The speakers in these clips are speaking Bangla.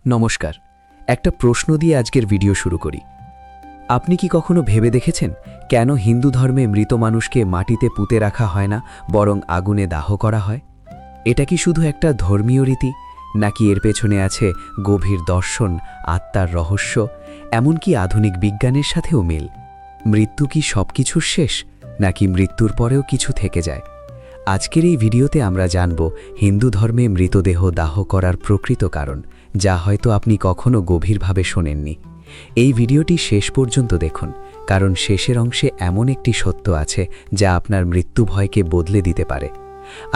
নমস্কার। একটা প্রশ্ন দিয়ে আজকের ভিডিও শুরু করি। আপনি কি কখনো ভেবে দেখেছেন কেন হিন্দু ধর্মে মৃত মানুষকে মাটিতে পুঁতে রাখা হয় না, বরং আগুনে দাহ করা হয়? এটা কি শুধু একটা ধর্মীয় রীতি, নাকি এর পেছনে আছে গভীর দর্শন, আত্মার রহস্য, এমনকি আধুনিক বিজ্ঞানের সাথেও মিল? মৃত্যু কি সবকিছুর শেষ, নাকি মৃত্যুর পরেও কিছু থেকে যায়? আজকের এই ভিডিওতে আমরা জানব হিন্দু ধর্মে মৃতদেহ দাহ করার প্রকৃত কারণ, যা হয়তো আপনি কখনো গভীরভাবে শোনেননি। এই ভিডিওটি শেষ পর্যন্ত দেখুন, কারণ শেষের অংশে এমন একটি সত্য আছে যা আপনার মৃত্যু ভয়কে বদলে দিতে পারে।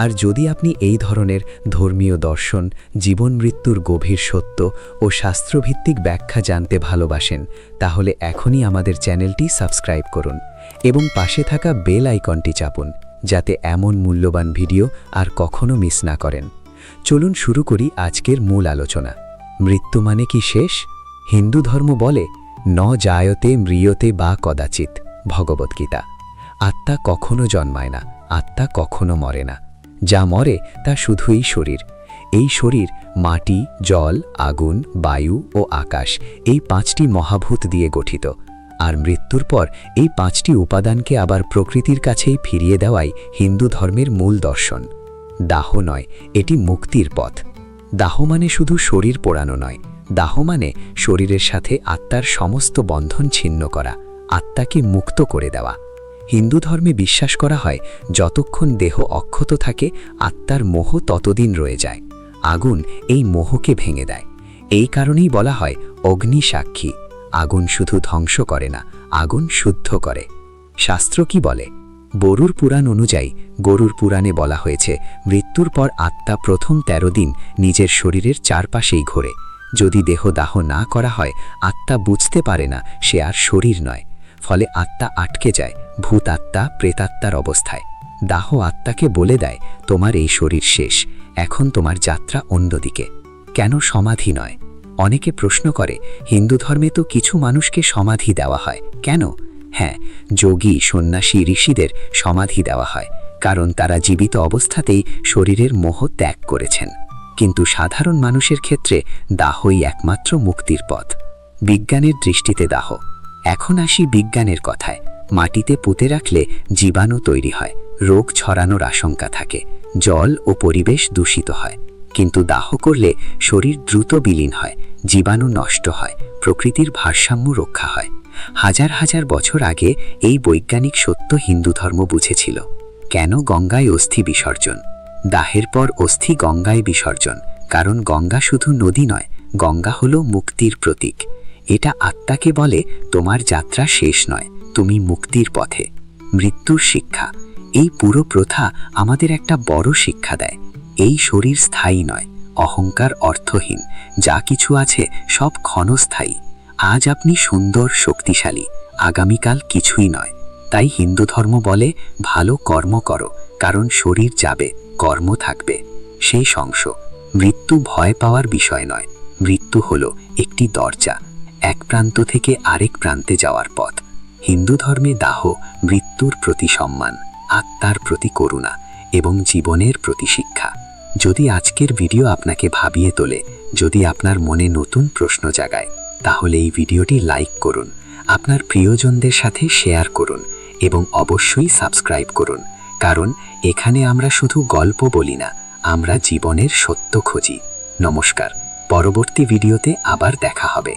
আর যদি আপনি এই ধরনের ধর্মীয় দর্শন, জীবন মৃত্যুর গভীর সত্য ও শাস্ত্রভিত্তিক ব্যাখ্যা জানতে ভালোবাসেন, তাহলে এখনই আমাদের চ্যানেলটি সাবস্ক্রাইব করুন এবং পাশে থাকা বেল আইকনটি চাপুন, যাতে এমন মূল্যবান ভিডিও আর কখনো মিস না করেন। চলুন শুরু করি আজকের মূল আলোচনা। মৃত্যু মানে কি শেষ? হিন্দু ধর্ম বলে ন জায়তে ম্রিয়তে বা কদাচিৎ, ভগবদ্গীতা। আত্মা কখনো জন্মায় না, আত্মা কখনো মরে না। যা মরে তা শুধুই শরীর। এই শরীর মাটি, জল, আগুন, বায়ু ও আকাশ, এই পাঁচটি মহাভূত দিয়ে গঠিত। আর মৃত্যুর পর এই পাঁচটি উপাদানকে আবার প্রকৃতির কাছেই ফিরিয়ে দেওয়াই হিন্দু ধর্মের মূল দর্শন। দাহ নয়, এটি মুক্তির পথ। দাহ মানে শুধু শরীর পোড়ানো নয়, দাহ মানে শরীরের সাথে আত্মার সমস্ত বন্ধন ছিন্ন করা, আত্মাকে মুক্ত করে দেওয়া। হিন্দু ধর্মে বিশ্বাস করা হয় যতক্ষণ দেহ অক্ষত থাকে, আত্মার মোহ ততদিন রয়ে যায়। আগুন এই মোহকে ভেঙে দেয়। এই কারণেই বলা হয় অগ্নি সাক্ষী। আগুন শুধু ধ্বংস করে না, আগুন শুদ্ধ করে। শাস্ত্র কি বলে? বরুর পুরাণ অনুযায়ী গরুর পুরাণে বলা হয়েছে মৃত্যুর পর আত্মা প্রথম 13 দিন নিজের শরীরের চারপাশেই ঘোরে। যদি দেহ দাহ না করা হয়, আত্মা বুঝতে পারে না সে আর শরীর নয়। ফলে আত্মা আটকে যায় ভূত আত্মা, প্রেতাত্মার অবস্থায়। দাহ আত্মাকে বলে দেয় তোমার এই শরীর শেষ, এখন তোমার যাত্রা অন্যদিকে। কেন সমাধি নয়? অনেকে প্রশ্ন করে হিন্দু ধর্মে তো কিছু মানুষকে সমাধি দেওয়া হয়, কেন? হ্যাঁ, যোগী, সন্ন্যাসী, ঋষিদের সমাধি দেওয়া হয় কারণ তারা জীবিত অবস্থাতেই শরীরের মোহ ত্যাগ করেছেন। কিন্তু সাধারণ মানুষের ক্ষেত্রে দাহই একমাত্র মুক্তির পথ। বিজ্ঞানের দৃষ্টিতে দাহ। এখন আসি বিজ্ঞানের কথায়। মাটিতে পুঁতে রাখলে জীবাণু তৈরি হয়, রোগ ছড়ানোর আশঙ্কা থাকে, জল ও পরিবেশ দূষিত হয়। কিন্তু দাহ করলে শরীর দ্রুত বিলীন হয়, জীবাণু নষ্ট হয়, প্রকৃতির ভারসাম্য রক্ষা হয়। হাজার হাজার বছর আগে এই বৈজ্ঞানিক সত্য হিন্দু ধর্ম বুঝেছিল। কেন গঙ্গায় অস্থি বিসর্জন? দাহের পর অস্থি গঙ্গায় বিসর্জন, কারণ গঙ্গা শুধু নদী নয়, গঙ্গা হলো মুক্তির প্রতীক। এটা আত্মাকে বলে তোমার যাত্রা শেষ নয়, তুমি মুক্তির পথে। মৃত্যুর শিক্ষা। এই পুরো প্রথা আমাদের একটা বড় শিক্ষা দেয়। এই শরীর স্থায়ী নয়, অহংকার অর্থহীন, যা কিছু আছে সব ক্ষণস্থায়ী। আজ আপনি সুন্দর, শক্তিশালী, আগামীকাল কিছুই নয়। তাই হিন্দু ধর্ম বলে ভালো কর্ম করো, কারণ শরীর যাবে, কর্ম থাকবে। শেষ অংশ। মৃত্যু ভয় পাওয়ার বিষয় নয়, মৃত্যু হলো একটি দরজা, এক প্রান্ত থেকে আরেক প্রান্তে যাওয়ার পথ। হিন্দু ধর্মে দাহ মৃত্যুর প্রতি সম্মান, আত্মার প্রতি করুণা এবং জীবনের প্রতি শিক্ষা। যদি আজকের ভিডিও আপনাকে ভাবিয়ে তোলে, যদি আপনার মনে নতুন প্রশ্ন জাগায়, তাহলে এই ভিডিওটি লাইক করুন, আপনার প্রিয়জনদের সাথে শেয়ার করুন এবং অবশ্যই সাবস্ক্রাইব করুন, কারণ এখানে আমরা শুধু গল্প বলি না, আমরা জীবনের সত্য খুঁজি। নমস্কার, পরবর্তী ভিডিওতে আবার দেখা হবে।